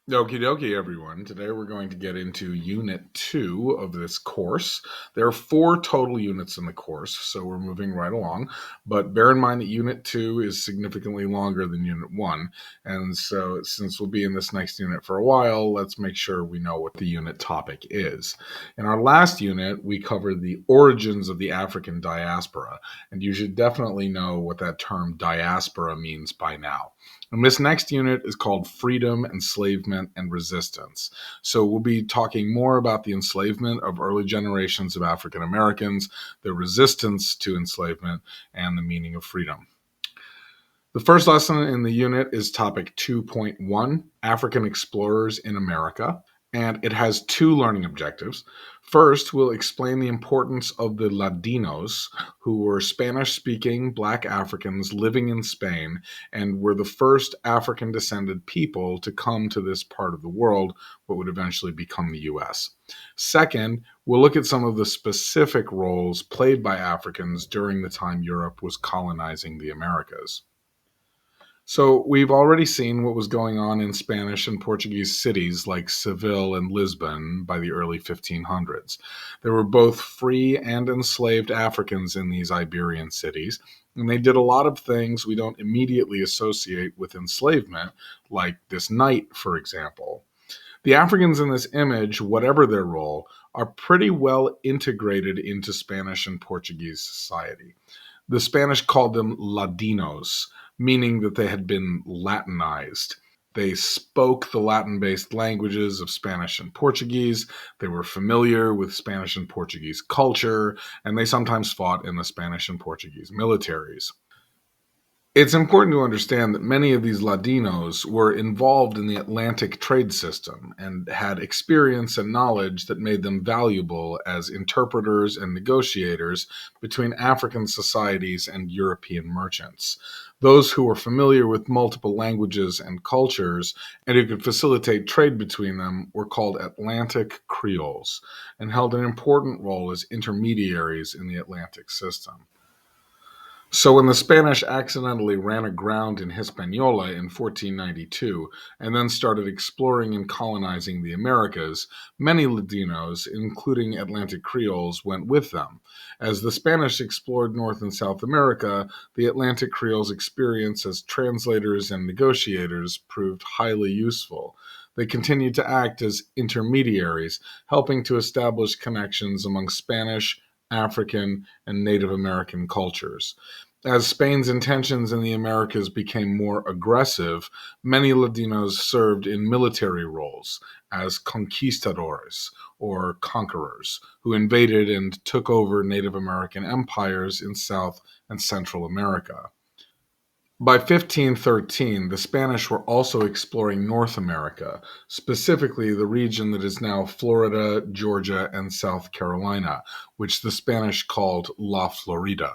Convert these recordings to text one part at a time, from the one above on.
Okie dokie, everyone. Today we're going to get into Unit 2 of this course. There are 4 total units in the course, so we're moving right along. But bear in mind that Unit 2 is significantly longer than Unit 1. And so, since we'll be in this next unit for a while, let's make sure we know what the unit topic is. In our last unit, we covered the origins of the African diaspora. And you should definitely know what that term diaspora means by now. And this next unit is called Freedom, Enslavement, and Resistance. So we'll be talking more about the enslavement of early generations of African Americans, their resistance to enslavement, and the meaning of freedom. The first lesson in the unit is topic 2.1, African Explorers in America, and it has 2 learning objectives. First, we'll explain the importance of the Ladinos, who were Spanish-speaking Black Africans living in Spain and were the first African-descended people to come to this part of the world, what would eventually become the U.S. Second, we'll look at some of the specific roles played by Africans during the time Europe was colonizing the Americas. So we've already seen what was going on in Spanish and Portuguese cities like Seville and Lisbon by the early 1500s. There were both free and enslaved Africans in these Iberian cities, and they did a lot of things we don't immediately associate with enslavement, like this night, for example. The Africans in this image, whatever their role, are pretty well integrated into Spanish and Portuguese society. The Spanish called them Ladinos, meaning that they had been Latinized. They spoke the Latin-based languages of Spanish and Portuguese. They were familiar with Spanish and Portuguese culture, and they sometimes fought in the Spanish and Portuguese militaries. It's important to understand that many of these Ladinos were involved in the Atlantic trade system and had experience and knowledge that made them valuable as interpreters and negotiators between African societies and European merchants. Those who were familiar with multiple languages and cultures and who could facilitate trade between them were called Atlantic Creoles and held an important role as intermediaries in the Atlantic system. So when the Spanish accidentally ran aground in Hispaniola in 1492 and then started exploring and colonizing the Americas, many Ladinos, including Atlantic Creoles, went with them. As the Spanish explored North and South America, the Atlantic Creoles' experience as translators and negotiators proved highly useful. They continued to act as intermediaries, helping to establish connections among Spanish, African, and Native American cultures. As Spain's intentions in the Americas became more aggressive, many Ladinos served in military roles as conquistadores, or conquerors, who invaded and took over Native American empires in South and Central America. By 1513, the Spanish were also exploring North America, specifically the region that is now Florida, Georgia, and South Carolina, which the Spanish called La Florida.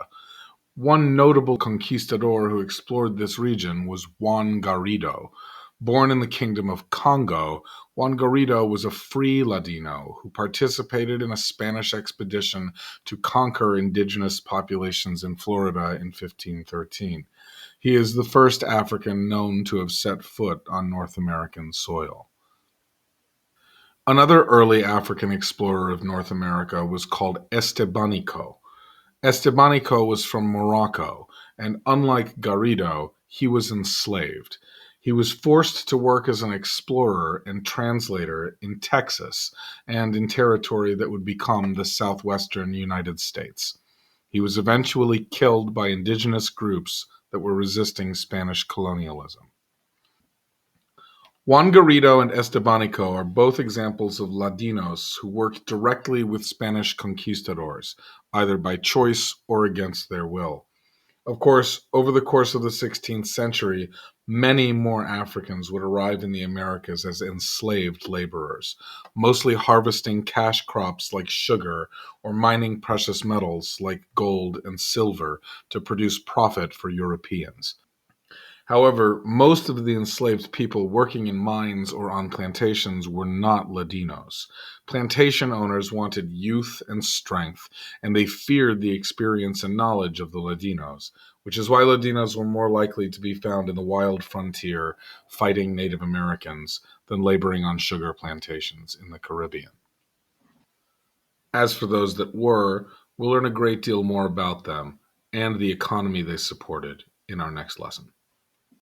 One notable conquistador who explored this region was Juan Garrido. Born in the Kingdom of Congo, Juan Garrido was a free Ladino who participated in a Spanish expedition to conquer indigenous populations in Florida in 1513. He is the first African known to have set foot on North American soil. Another early African explorer of North America was called Estebanico. Estebanico was from Morocco, and unlike Garrido, he was enslaved. He was forced to work as an explorer and translator in Texas and in territory that would become the southwestern United States. He was eventually killed by indigenous groups that were resisting Spanish colonialism. Juan Garrido and Estebanico are both examples of Ladinos who worked directly with Spanish conquistadors, either by choice or against their will. Of course, over the course of the 16th century, many more Africans would arrive in the Americas as enslaved laborers, mostly harvesting cash crops like sugar or mining precious metals like gold and silver to produce profit for Europeans. However, most of the enslaved people working in mines or on plantations were not Ladinos. Plantation owners wanted youth and strength, and they feared the experience and knowledge of the Ladinos, which is why Ladinos were more likely to be found in the wild frontier fighting Native Americans than laboring on sugar plantations in the Caribbean. As for those that were, we'll learn a great deal more about them and the economy they supported in our next lesson.